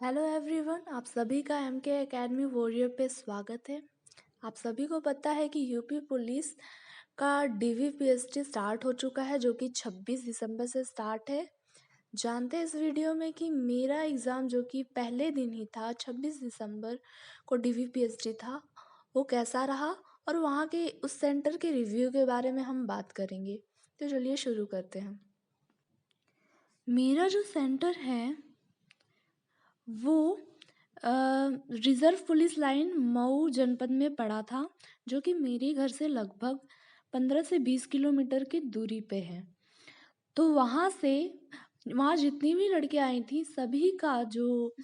Hello everyone, आप सभी का एमके एकेडमी वॉरियर पे स्वागत है। आप सभी को पता है कि यूपी पुलिस का डीवीपीएसटी स्टार्ट हो चुका है, जो कि 26 दिसंबर से स्टार्ट है। जानते हैं इस वीडियो में कि मेरा एग्ज़ाम जो कि पहले दिन ही था, 26 दिसंबर को डीवीपीएसटी था, वो कैसा रहा और वहाँ के उस सेंटर के रिव्यू के बारे में हम बात करेंगे। तो चलिए शुरू करते हैं। मेरा जो सेंटर है वो रिज़र्व पुलिस लाइन मऊ जनपद में पड़ा था, जो कि मेरे घर से लगभग 15 से 20 किलोमीटर की दूरी पे है। तो वहाँ जितनी भी लड़कियाँ आई थीं, सभी का जो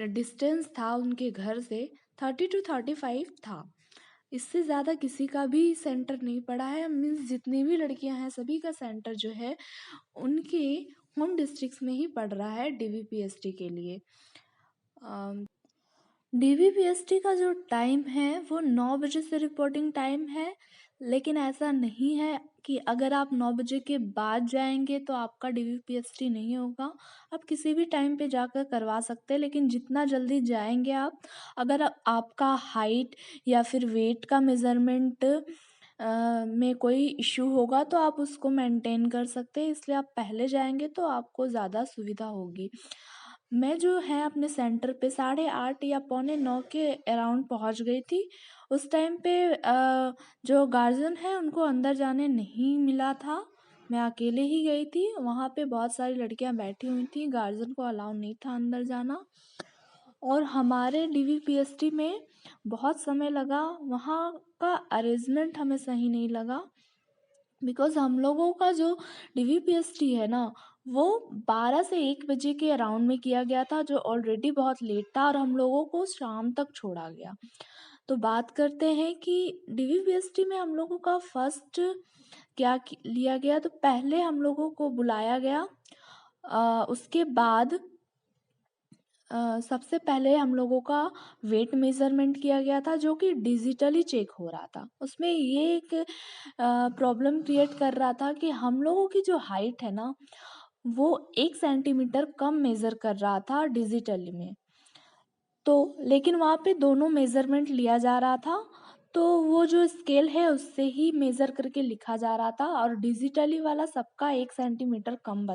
डिस्टेंस था उनके घर से 30 टू 35 था। इससे ज़्यादा किसी का भी सेंटर नहीं पड़ा है। मीन्स जितनी भी लड़कियां हैं, सभी का सेंटर जो है उनके होम डिस्ट्रिक्ट्स में ही पड़ रहा है डीवीपीएसटी के लिए। डीवीपीएसटी का जो टाइम है वो 9 बजे से रिपोर्टिंग टाइम है, लेकिन ऐसा नहीं है कि अगर आप 9 बजे के बाद जाएंगे तो आपका डीवीपीएसटी नहीं होगा। आप किसी भी टाइम पे जाकर करवा सकते हैं, लेकिन जितना जल्दी जाएंगे आप, अगर आपका हाइट या फिर वेट का मेज़रमेंट में कोई इश्यू होगा तो आप उसको मेंटेन कर सकते हैं, इसलिए आप पहले जाएंगे तो आपको ज़्यादा सुविधा होगी। मैं जो है अपने सेंटर पे 8:30 या 8:45 के अराउंड पहुंच गई थी। उस टाइम पे जो गार्जियन है उनको अंदर जाने नहीं मिला था। मैं अकेले ही गई थी। वहाँ पे बहुत सारी लड़कियां बैठी हुई थी, गार्जियन को अलाउ नहीं था अंदर जाना। और हमारे डीवीपीएसटी में बहुत समय लगा। वहाँ का अरेंजमेंट हमें सही नहीं लगा, बिकॉज हम लोगों का जो डीवीपीएसटी है ना, वो 12 से 1 बजे के अराउंड में किया गया था, जो ऑलरेडी बहुत लेट था, और हम लोगों को शाम तक छोड़ा गया। तो बात करते हैं कि डीवीपीएसटी में हम लोगों का फर्स्ट लिया गया। तो पहले हम लोगों को बुलाया गया। उसके बाद सबसे पहले हम लोगों का वेट मेज़रमेंट किया गया था, जो कि डिजिटली चेक हो रहा था। उसमें ये एक प्रॉब्लम क्रिएट कर रहा था कि हम लोगों की जो हाइट है ना, वो 1 सेंटीमीटर कम मेज़र कर रहा था डिजिटली में। तो लेकिन वहाँ पे दोनों मेज़रमेंट लिया जा रहा था, तो वो जो स्केल है उससे ही मेज़र करके लिखा जा रहा था, और डिजिटली वाला सबका 1 सेंटीमीटर कम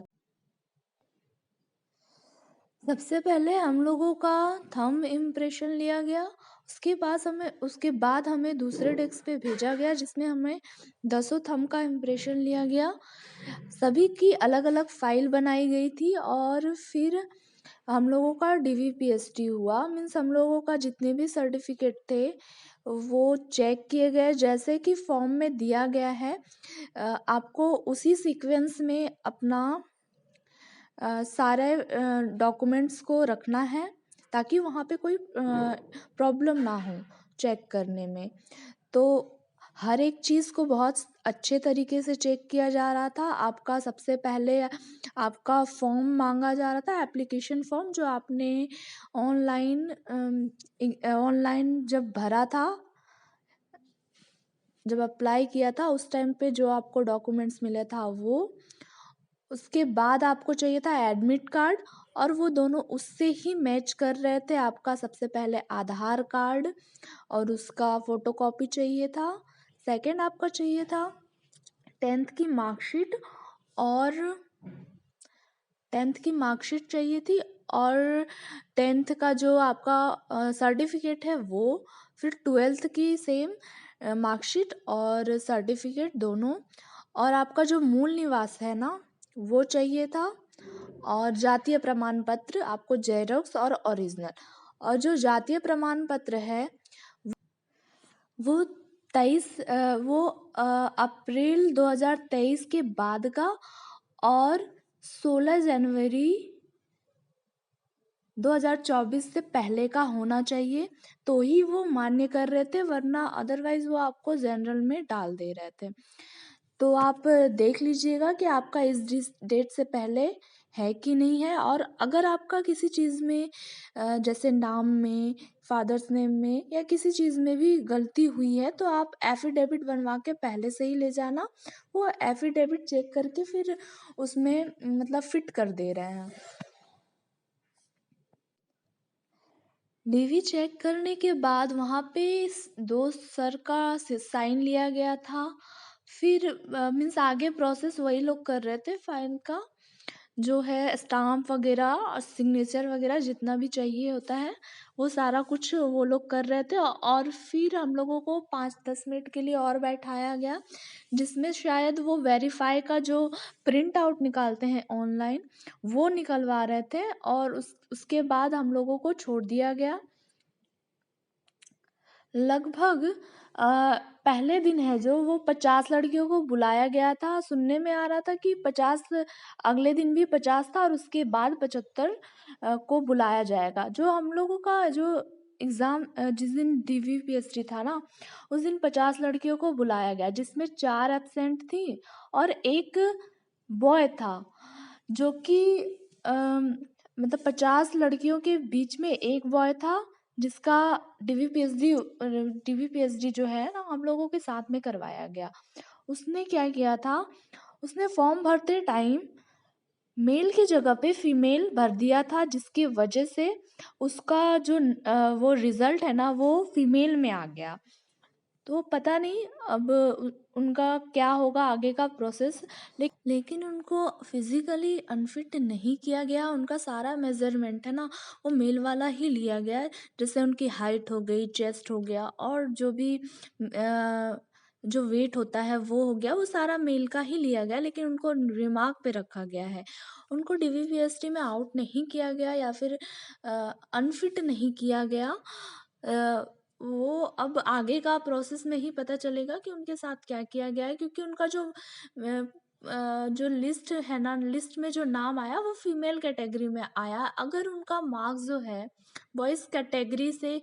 सबसे पहले हम लोगों का थंब इम्प्रेशन लिया गया। उसके बाद हमें दूसरे डेस्क पे भेजा गया, जिसमें हमें 10 थंब का इम्प्रेशन लिया गया। सभी की अलग अलग फाइल बनाई गई थी, और फिर हम लोगों का डीवीपीएसटी हुआ। मीन्स हम लोगों का जितने भी सर्टिफिकेट थे वो चेक किए गए, जैसे कि फॉर्म में दिया गया है। आपको उसी सीक्वेंस में अपना सारे डॉक्यूमेंट्स को रखना है, ताकि वहाँ पे कोई प्रॉब्लम ना हो चेक करने में। तो हर एक चीज़ को बहुत अच्छे तरीके से चेक किया जा रहा था। आपका सबसे पहले आपका फॉर्म मांगा जा रहा था, एप्लीकेशन फॉर्म, जो आपने ऑनलाइन जब भरा था, जब अप्लाई किया था उस टाइम पे जो आपको डॉक्यूमेंट्स मिला था वो। उसके बाद आपको चाहिए था एडमिट कार्ड, और वो दोनों उससे ही मैच कर रहे थे। आपका सबसे पहले आधार कार्ड और उसका फोटोकॉपी चाहिए था। सेकंड आपका चाहिए था 10th की मार्कशीट, और 10th की मार्कशीट चाहिए थी, और 10th का जो आपका सर्टिफिकेट है वो, फिर 12th की सेम मार्कशीट और सर्टिफिकेट दोनों, और आपका जो मूल निवास है ना वो चाहिए था, और जातीय प्रमाण पत्र आपको जेरोक्स और ओरिजिनल। और जो जातीय प्रमाण पत्र है वो 23 वो अप्रैल 2023 के बाद का, और 16 जनवरी 2024 से पहले का होना चाहिए, तो ही वो मान्य कर रहे थे, वरना अदरवाइज वो आपको जनरल में डाल दे रहे थे। तो आप देख लीजिएगा कि आपका इस डेट से पहले है कि नहीं है। और अगर आपका किसी चीज़ में जैसे नाम में, फादर्स नेम में, या किसी चीज़ में भी गलती हुई है, तो आप एफिडेविट बनवा के पहले से ही ले जाना। वो एफिडेविट चेक करके फिर उसमें मतलब फिट कर दे रहे हैं। डीवी चेक करने के बाद वहाँ पे 2 सर का साइन लिया गया था। फिर मीन्स आगे प्रोसेस वही लोग कर रहे थे, फाइल का जो है स्टाम्प वगैरह और सिग्नेचर वगैरह जितना भी चाहिए होता है, वो सारा कुछ वो लोग कर रहे थे। और फिर हम लोगों को 5-10 मिनट के लिए और बैठाया गया, जिसमें शायद वो वेरीफाई का जो प्रिंट आउट निकालते हैं ऑनलाइन, वो निकलवा रहे थे। और उसके बाद हम लोगों को छोड़ दिया गया। लगभग अ, पहले दिन है जो वो 50 लड़कियों को बुलाया गया था। सुनने में आ रहा था कि 50, अगले दिन भी 50 था और उसके बाद 75 को बुलाया जाएगा। जो हम लोगों का जो एग्ज़ाम जिस दिन डीवीपीएसटी था ना, उस दिन 50 लड़कियों को बुलाया गया, जिसमें 4 एब्सेंट थी और 1 बॉय था, जो कि मतलब 50 लड़कियों के बीच में 1 बॉय था, जिसका डीवीपीएचडी जो है ना हम लोगों के साथ में करवाया गया। उसने क्या किया था, उसने फॉर्म भरते टाइम मेल की जगह पे फीमेल भर दिया था, जिसकी वजह से उसका जो वो रिजल्ट है ना वो फीमेल में आ गया। तो पता नहीं अब उनका क्या होगा आगे का प्रोसेस। लेकिन उनको फिजिकली अनफिट नहीं किया गया। उनका सारा मेजरमेंट है ना वो मेल वाला ही लिया गया है। जैसे उनकी हाइट हो गई, चेस्ट हो गया, और जो भी जो वेट होता है वो हो गया, वो सारा मेल का ही लिया गया। लेकिन उनको रिमार्क पे रखा गया है। उनको डीवीपीएसटी में आउट नहीं किया गया या फिर अनफिट नहीं किया गया। वो अब आगे का प्रोसेस में ही पता चलेगा कि उनके साथ क्या किया गया है, क्योंकि उनका जो लिस्ट है ना, लिस्ट में जो नाम आया वो फीमेल कैटेगरी में आया। अगर उनका मार्क्स जो है बॉयज़ कैटेगरी से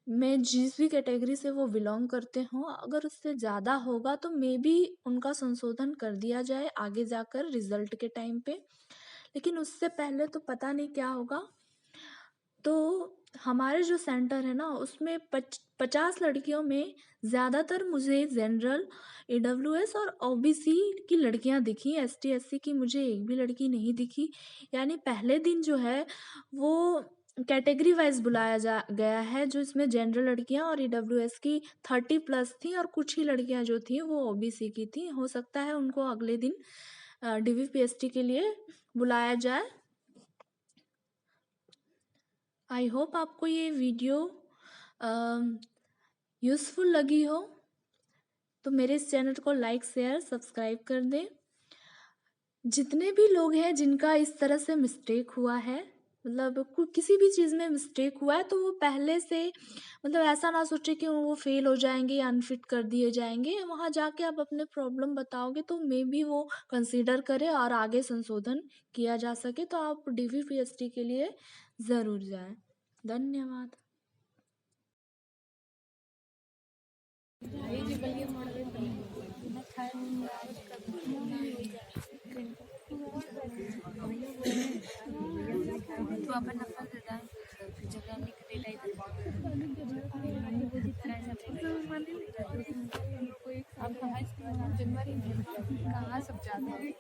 में जिस भी कैटेगरी से वो बिलोंग करते हों, अगर उससे ज़्यादा होगा तो मे बी उनका संशोधन कर दिया जाए आगे जाकर रिजल्ट के टाइम पे। लेकिन उससे पहले तो पता नहीं क्या होगा। तो हमारे जो सेंटर है ना उसमें 50 लड़कियों में ज़्यादातर मुझे जनरल, ईडब्ल्यूएस और ओबीसी की लड़कियां दिखी। एसटी एससी की मुझे एक भी लड़की नहीं दिखी। यानी पहले दिन जो है वो कैटेगरी वाइज बुलाया जा गया है, जो इसमें जनरल लड़कियां और ईडब्ल्यूएस की 30+ थी और कुछ ही लड़कियां जो थी वो ओबीसी की थी। हो सकता है उनको अगले दिन डीवीपीएसटी के लिए बुलाया जाए। आई होप आपको ये वीडियो यूज़फुल लगी हो, तो मेरे इस चैनल को लाइक, शेयर, सब्सक्राइब कर दें। जितने भी लोग हैं जिनका इस तरह से मिस्टेक हुआ है, मतलब किसी भी चीज़ में मिस्टेक हुआ है, तो वो पहले से मतलब ऐसा ना सोचे कि वो फेल हो जाएंगे या अनफिट कर दिए जाएंगे। वहाँ जाके आप अपने प्रॉब्लम बताओगे तो मे बी वो कंसीडर करे और आगे संशोधन किया जा सके। तो आप डीवीपीएसटी के लिए ज़रूर जाएं। धन्यवाद। तू अपन नंबर दे दे जगह लिख दे लाई अब कहाँ सब जाते हैं।